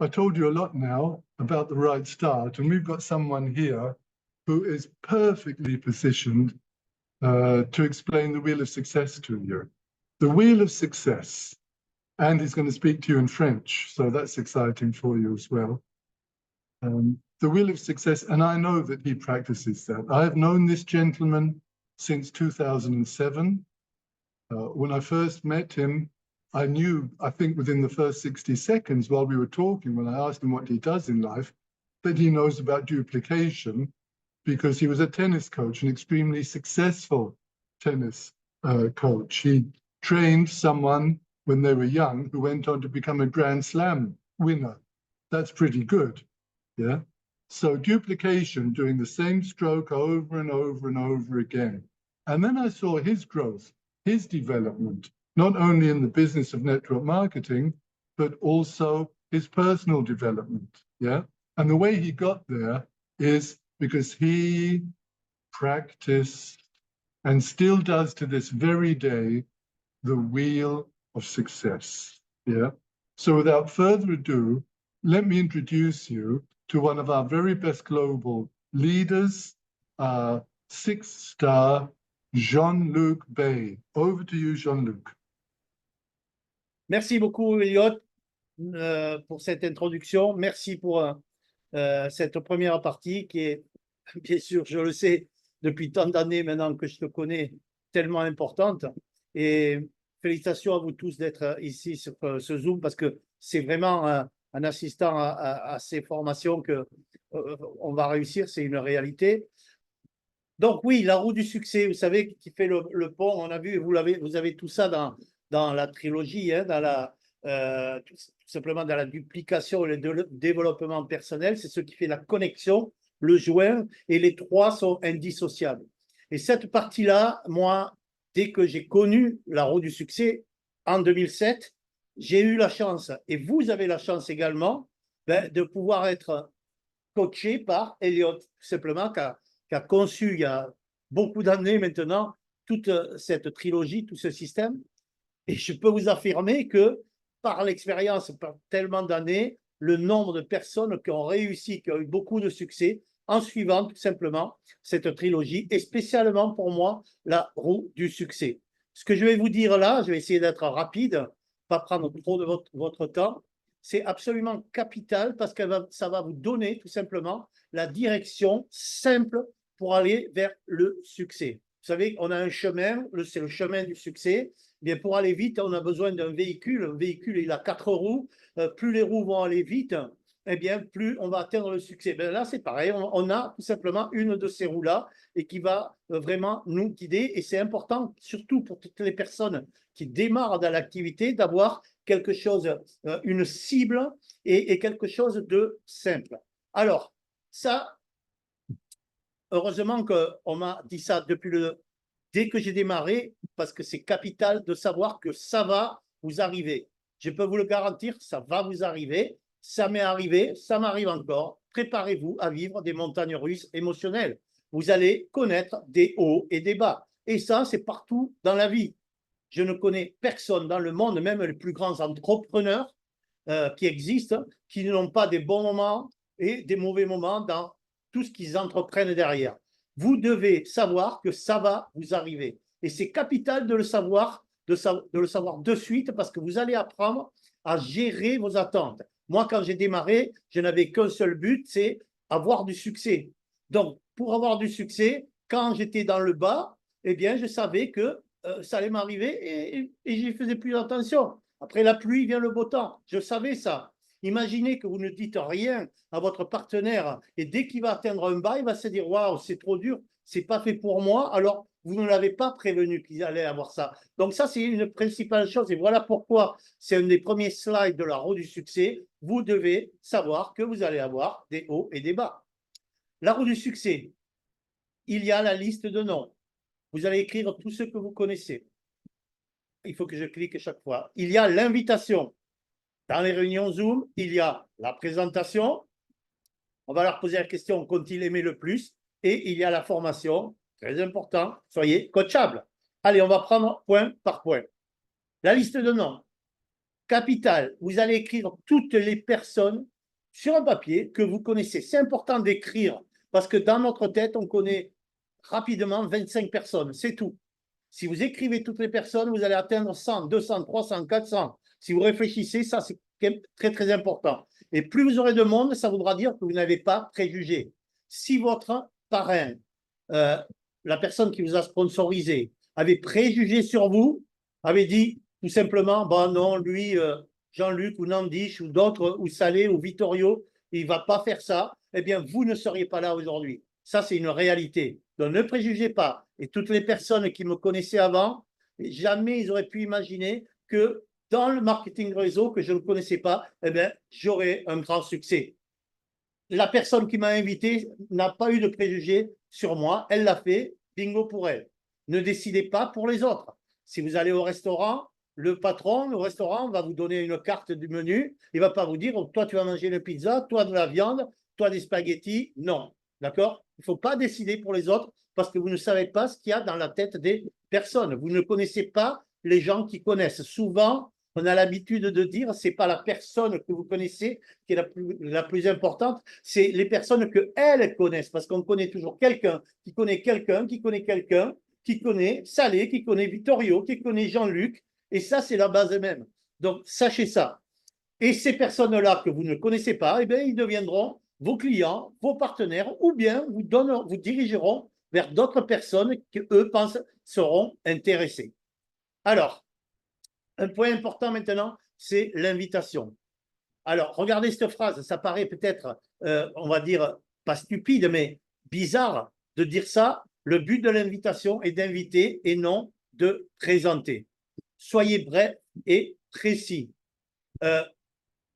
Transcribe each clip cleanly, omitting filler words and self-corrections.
I told you a lot now about the right start, and we've got someone here who is perfectly positioned to explain the wheel of success to you. The wheel of success, and he's going to speak to you in French, so that's exciting for you as well. The wheel of success, and I know that he practices that. I have known this gentleman since 2007. When I first met him, I knew, I think within the first 60 seconds while we were talking, when I asked him what he does in life, that he knows about duplication, because he was a tennis coach, an extremely successful tennis coach. He trained someone when they were young who went on to become a Grand Slam winner. That's pretty good, yeah? So duplication, doing the same stroke over and over and over again. And then I saw his growth, his development, not only in the business of network marketing, but also his personal development, yeah? And the way he got there is because he practiced and still does to this very day the wheel of success, yeah? So without further ado, let me introduce you to one of our very best global leaders, 6-star Jean-Luc Bay. Over to you, Jean-Luc. Merci beaucoup, Elliot, pour cette introduction. Merci pour cette première partie qui est, bien sûr, je le sais, depuis tant d'années maintenant que je te connais, tellement importante. Et félicitations à vous tous d'être ici sur ce Zoom parce que c'est vraiment en assistant à ces formations qu'on va réussir, c'est une réalité. Donc oui, la roue du succès, vous savez, qui fait le pont, on a vu, vous avez tout ça dans la trilogie, hein, tout simplement dans la duplication et le développement personnel, c'est ce qui fait la connexion, le joint, et les trois sont indissociables. Et cette partie-là, moi, dès que j'ai connu la roue du succès, en 2007, j'ai eu la chance, et vous avez la chance également, de pouvoir être coaché par Elliot, tout simplement, qui a conçu il y a beaucoup d'années maintenant toute cette trilogie, tout ce système. Et je peux vous affirmer que par l'expérience, par tellement d'années, le nombre de personnes qui ont réussi, qui ont eu beaucoup de succès en suivant tout simplement cette trilogie, et spécialement pour moi, la roue du succès. Ce que je vais vous dire là, je vais essayer d'être rapide, pas prendre trop de votre temps, c'est absolument capital parce que ça va vous donner tout simplement la direction simple pour aller vers le succès. Vous savez, on a un chemin, c'est le chemin du succès. Bien, pour aller vite, on a besoin d'un véhicule. Un véhicule, il a 4 roues. Plus les roues vont aller vite, eh bien, plus on va atteindre le succès. Bien, là, c'est pareil. On a tout simplement une de ces roues-là et qui va vraiment nous guider. Et c'est important, surtout pour toutes les personnes qui démarrent dans l'activité, d'avoir quelque chose, une cible et quelque chose de simple. Alors, ça, heureusement qu'on m'a dit ça dès que j'ai démarré, parce que c'est capital de savoir que ça va vous arriver. Je peux vous le garantir, ça va vous arriver. Ça m'est arrivé, ça m'arrive encore. Préparez-vous à vivre des montagnes russes émotionnelles. Vous allez connaître des hauts et des bas. Et ça, c'est partout dans la vie. Je ne connais personne dans le monde, même les plus grands entrepreneurs qui existent, qui n'ont pas des bons moments et des mauvais moments dans tout ce qu'ils entreprennent derrière. Vous devez savoir que ça va vous arriver. Et c'est capital de le savoir, de suite, parce que vous allez apprendre à gérer vos attentes. Moi, quand j'ai démarré, je n'avais qu'un seul but, c'est avoir du succès. Donc, pour avoir du succès, quand j'étais dans le bas, eh bien, je savais que ça allait m'arriver et j'y faisais plus attention. Après la pluie vient le beau temps. Je savais ça. Imaginez que vous ne dites rien à votre partenaire et dès qu'il va atteindre un bas, il va se dire « Waouh, c'est trop dur, c'est pas fait pour moi ». Alors, vous ne l'avez pas prévenu qu'il allait avoir ça. Donc ça, c'est une principale chose. Et voilà pourquoi c'est un des premiers slides de la roue du succès. Vous devez savoir que vous allez avoir des hauts et des bas. La roue du succès, il y a la liste de noms. Vous allez écrire tous ceux que vous connaissez. Il faut que je clique chaque fois. Il y a l'invitation. Dans les réunions Zoom, il y a la présentation. On va leur poser la question qu'ont-ils aimé le plus. Et il y a la formation. Très important. Soyez coachable. Allez, on va prendre point par point. La liste de noms. Capital, vous allez écrire toutes les personnes sur un papier que vous connaissez. C'est important d'écrire parce que dans notre tête, on connaît rapidement 25 personnes, c'est tout. Si vous écrivez toutes les personnes, vous allez atteindre 100, 200, 300, 400. Si vous réfléchissez, ça c'est très très important. Et plus vous aurez de monde, ça voudra dire que vous n'avez pas préjugé. Si votre parrain, la personne qui vous a sponsorisé, avait préjugé sur vous, avait dit tout simplement, bon non, lui, Jean-Luc ou Nandish ou d'autres, ou Salé ou Vittorio, il ne va pas faire ça, eh bien, vous ne seriez pas là aujourd'hui. Ça, c'est une réalité. Donc, ne préjugez pas. Et toutes les personnes qui me connaissaient avant, jamais ils auraient pu imaginer que dans le marketing réseau, que je ne connaissais pas, eh bien, j'aurais un grand succès. La personne qui m'a invité n'a pas eu de préjugés sur moi. Elle l'a fait. Bingo pour elle. Ne décidez pas pour les autres. Si vous allez au restaurant, le patron au restaurant va vous donner une carte du menu. Il ne va pas vous dire, toi, tu vas manger une pizza, toi, de la viande, toi, des spaghettis. Non. D'accord? Il ne faut pas décider pour les autres parce que vous ne savez pas ce qu'il y a dans la tête des personnes. Vous ne connaissez pas les gens qui connaissent. Souvent, on a l'habitude de dire, ce n'est pas la personne que vous connaissez qui est la plus importante, c'est les personnes qu'elles connaissent, parce qu'on connaît toujours quelqu'un qui connaît quelqu'un, qui connaît quelqu'un, qui connaît Salé, qui connaît Vittorio, qui connaît Jean-Luc, et ça, c'est la base même. Donc, sachez ça. Et ces personnes-là que vous ne connaissez pas, eh bien, ils deviendront vos clients, vos partenaires, ou bien vous dirigeront vers d'autres personnes qui, eux, seront intéressés. Alors, un point important maintenant, c'est l'invitation. Alors, regardez cette phrase, ça paraît peut-être, on va dire, pas stupide, mais bizarre de dire ça. Le but de l'invitation est d'inviter et non de présenter. Soyez bref et précis.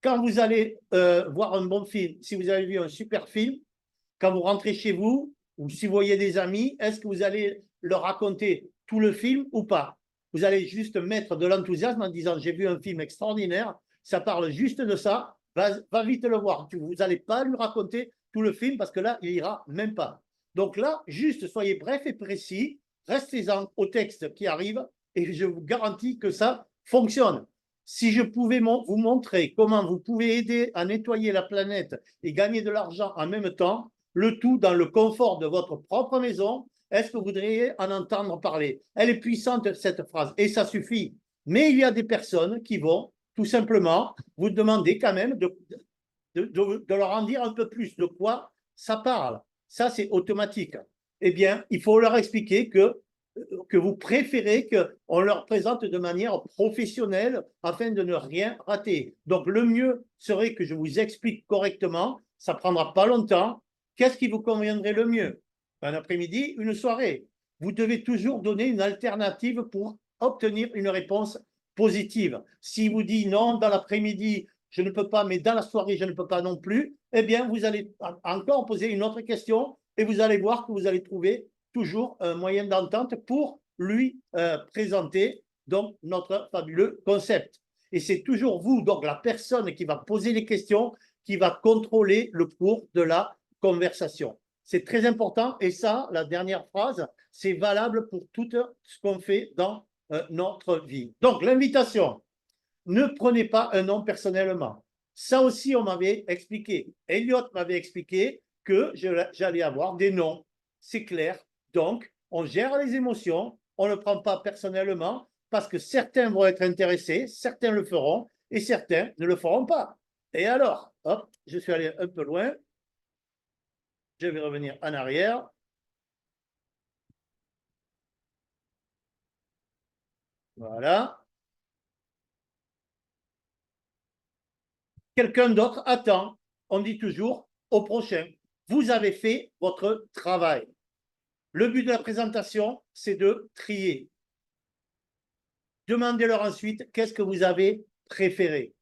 Quand vous allez voir un bon film, si vous avez vu un super film, quand vous rentrez chez vous, ou si vous voyez des amis, est-ce que vous allez leur raconter tout le film ou pas? Vous allez juste mettre de l'enthousiasme en disant, j'ai vu un film extraordinaire, ça parle juste de ça, va vite le voir. Vous n'allez pas lui raconter tout le film parce que là, il ira même pas. Donc là, juste soyez bref et précis, restez-en au texte qui arrive et je vous garantis que ça fonctionne. Si je pouvais vous montrer comment vous pouvez aider à nettoyer la planète et gagner de l'argent en même temps, le tout dans le confort de votre propre maison, est-ce que vous voudriez en entendre parler? Elle est puissante, cette phrase, et ça suffit. Mais il y a des personnes qui vont tout simplement vous demander quand même de leur en dire un peu plus de quoi ça parle. Ça, c'est automatique. Eh bien, il faut leur expliquer que vous préférez qu'on leur présente de manière professionnelle afin de ne rien rater. Donc, le mieux serait que je vous explique correctement. Ça ne prendra pas longtemps. Qu'est-ce qui vous conviendrait le mieux? Un après-midi, une soirée. Vous devez toujours donner une alternative pour obtenir une réponse positive. Si vous dites non, dans l'après-midi, je ne peux pas, mais dans la soirée, je ne peux pas non plus, eh bien, vous allez encore poser une autre question et vous allez voir que vous allez trouver toujours un moyen d'entente pour lui présenter donc notre fabuleux concept. Et c'est toujours vous, donc la personne qui va poser les questions, qui va contrôler le cours de la conversation. C'est très important et ça, la dernière phrase, c'est valable pour tout ce qu'on fait dans notre vie. Donc, l'invitation, ne prenez pas un nom personnellement. Ça aussi, on m'avait expliqué. Elliot m'avait expliqué que j'allais avoir des noms. C'est clair. Donc, on gère les émotions, on ne prend pas personnellement parce que certains vont être intéressés, certains le feront et certains ne le feront pas. Et alors, hop, je suis allé un peu loin. Je vais revenir en arrière. Voilà. Quelqu'un d'autre attend. On dit toujours au prochain. Vous avez fait votre travail. Le but de la présentation, c'est de trier. Demandez-leur ensuite qu'est-ce que vous avez préféré.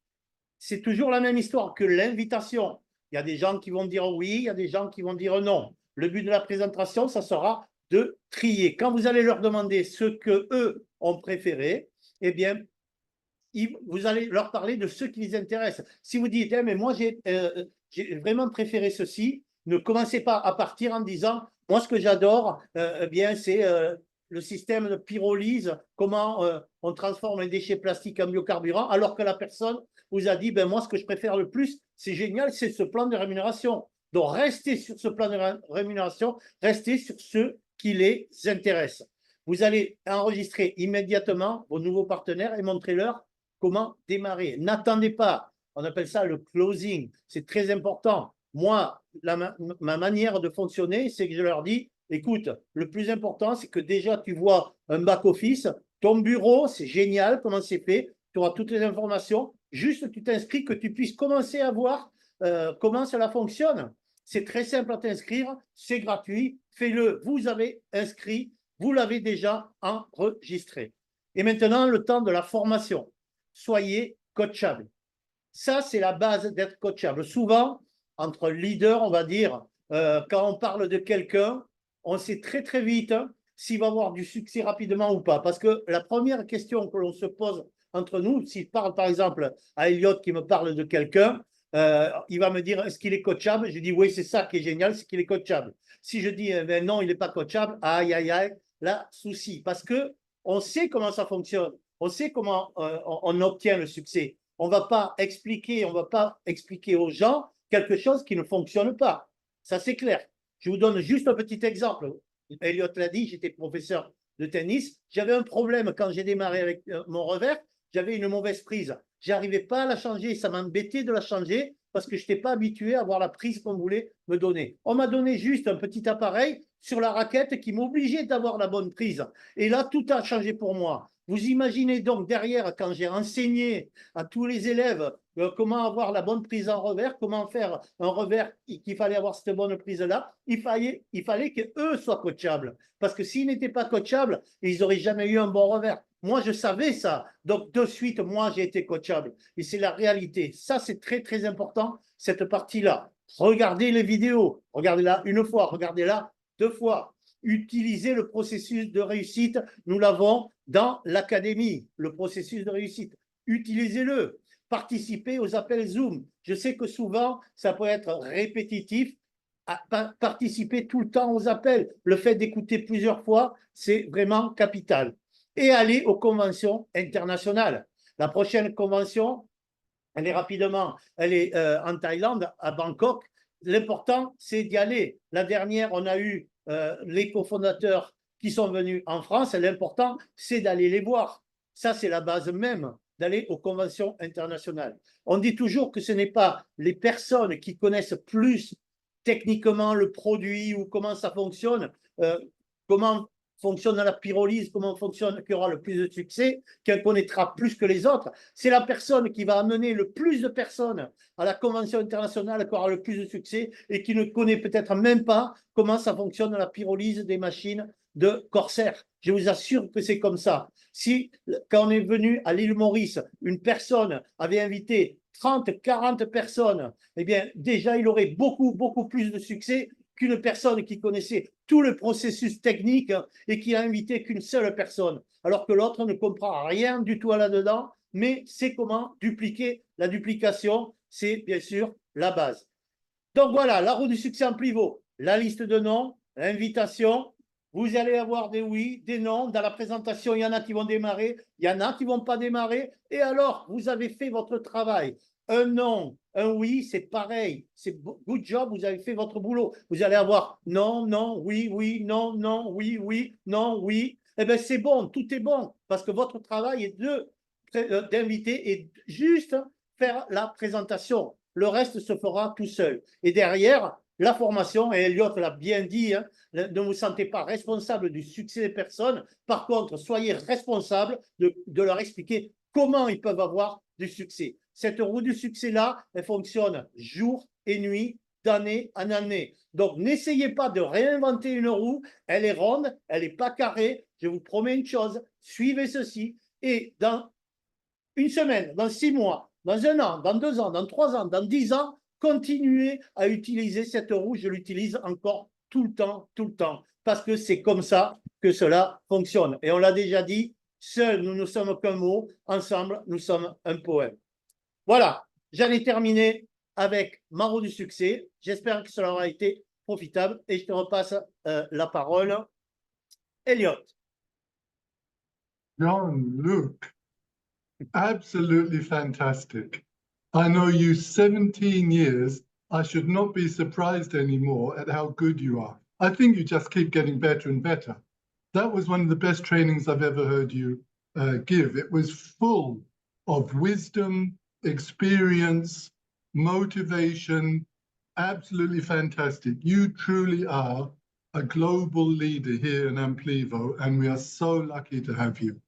C'est toujours la même histoire que l'invitation. Il y a des gens qui vont dire oui, il y a des gens qui vont dire non. Le but de la présentation, ça sera de trier. Quand vous allez leur demander ce qu'eux ont préféré, eh bien, vous allez leur parler de ce qui les intéresse. Si vous dites, mais moi, j'ai vraiment préféré ceci, ne commencez pas à partir en disant, moi, ce que j'adore, bien, c'est le système de pyrolyse, comment on transforme les déchets plastiques en biocarburant, alors que la personne vous a dit, ben moi, ce que je préfère le plus, c'est génial, c'est ce plan de rémunération. Donc, restez sur ce plan de rémunération, restez sur ce qui les intéresse. Vous allez enregistrer immédiatement vos nouveaux partenaires et montrez-leur comment démarrer. N'attendez pas, on appelle ça le closing, c'est très important. Moi, ma manière de fonctionner, c'est que je leur dis, écoute, le plus important, c'est que déjà tu vois un back-office, ton bureau, c'est génial, comment c'est fait, tu auras toutes les informations, juste tu t'inscris, que tu puisses commencer à voir comment cela fonctionne. C'est très simple à t'inscrire, c'est gratuit, fais-le, vous avez inscrit, vous l'avez déjà enregistré. Et maintenant, le temps de la formation. Soyez coachable. Ça, c'est la base d'être coachable. Souvent, entre leaders, on va dire, quand on parle de quelqu'un, on sait très très vite s'il va avoir du succès rapidement ou pas. Parce que la première question que l'on se pose entre nous, s'il parle par exemple à Elliot qui me parle de quelqu'un, il va me dire est-ce qu'il est coachable? Je dis oui, c'est ça qui est génial, c'est qu'il est coachable. Si je dis ben non, il n'est pas coachable, aïe aïe aïe, là, souci. Parce que on sait comment ça fonctionne, on sait comment on obtient le succès. On ne va pas expliquer aux gens quelque chose qui ne fonctionne pas. Ça, c'est clair. Je vous donne juste un petit exemple. Elliot l'a dit, j'étais professeur de tennis. J'avais un problème quand j'ai démarré avec mon revers. J'avais une mauvaise prise. Je n'arrivais pas à la changer. Ça m'embêtait de la changer parce que je n'étais pas habitué à avoir la prise qu'on voulait me donner. On m'a donné juste un petit appareil sur la raquette qui m'obligeait d'avoir la bonne prise. Et là, tout a changé pour moi. Vous imaginez donc derrière, quand j'ai enseigné à tous les élèves comment avoir la bonne prise en revers, comment faire un revers, qu'il fallait avoir cette bonne prise-là, il fallait qu'eux soient coachables. Parce que s'ils n'étaient pas coachables, ils n'auraient jamais eu un bon revers. Moi, je savais ça. Donc, de suite, moi, j'ai été coachable. Et c'est la réalité. Ça, c'est très, très important, cette partie-là. Regardez les vidéos. Regardez-la une fois, regardez-la deux fois. Utilisez le processus de réussite. Nous l'avons dans l'académie, le processus de réussite. Utilisez-le. Participez aux appels Zoom. Je sais que souvent, ça peut être répétitif. Participer tout le temps aux appels. Le fait d'écouter plusieurs fois, c'est vraiment capital. Et aller aux conventions internationales. La prochaine convention, elle est rapidement, elle est en Thaïlande, à Bangkok. L'important, c'est d'y aller. La dernière, on a eu les cofondateurs qui sont venus en France. L'important, c'est d'aller les voir. Ça, c'est la base même, d'aller aux conventions internationales. On dit toujours que ce n'est pas les personnes qui connaissent plus techniquement le produit ou comment ça fonctionne, comment fonctionne la pyrolyse, comment fonctionne, qui aura le plus de succès, qu'elle connaîtra plus que les autres. C'est la personne qui va amener le plus de personnes à la convention internationale qui aura le plus de succès et qui ne connaît peut-être même pas comment ça fonctionne la pyrolyse des machines de Corsair. Je vous assure que c'est comme ça. Si, quand on est venu à l'île Maurice, une personne avait invité 30, 40 personnes, eh bien, déjà, il aurait beaucoup, beaucoup plus de succès qu'une personne qui connaissait tout le processus technique et qui a invité qu'une seule personne, alors que l'autre ne comprend rien du tout là-dedans, mais c'est comment dupliquer. La duplication, c'est bien sûr la base. Donc voilà, la roue du succès en pivot, la liste de noms, l'invitation. Vous allez avoir des oui, des non. Dans la présentation, il y en a qui vont démarrer, il y en a qui ne vont pas démarrer. Et alors, vous avez fait votre travail. Un non, un oui, c'est pareil. C'est good job, vous avez fait votre boulot. Vous allez avoir non, non, oui, oui, non, non, oui, oui, non, oui. Eh bien, c'est bon, tout est bon, parce que votre travail est d'inviter et juste faire la présentation. Le reste se fera tout seul. Et derrière, la formation, et Elliot l'a bien dit, hein, ne vous sentez pas responsable du succès des personnes. Par contre, soyez responsable de leur expliquer comment ils peuvent avoir du succès. Cette roue du succès-là, elle fonctionne jour et nuit, d'année en année. Donc, n'essayez pas de réinventer une roue. Elle est ronde, elle n'est pas carrée. Je vous promets une chose, suivez ceci. Et dans une semaine, dans 6 mois, dans 1 an, dans 2 ans, dans 3 ans, dans 10 ans, continuez à utiliser cette roue. Je l'utilise encore tout le temps, parce que c'est comme ça que cela fonctionne. Et on l'a déjà dit, seuls nous ne sommes qu'un mot, ensemble nous sommes un poème. Voilà, j'en ai terminé avec ma roue du succès. J'espère que cela aura été profitable et je te repasse la parole. Elliot. Jean-Luc, absolutely fantastic. I know you 17 years. I should not be surprised anymore at how good you are. I think you just keep getting better and better. That was one of the best trainings I've ever heard you give. It was full of wisdom, experience, motivation, absolutely fantastic. You truly are a global leader here in Amplivo, and we are so lucky to have you.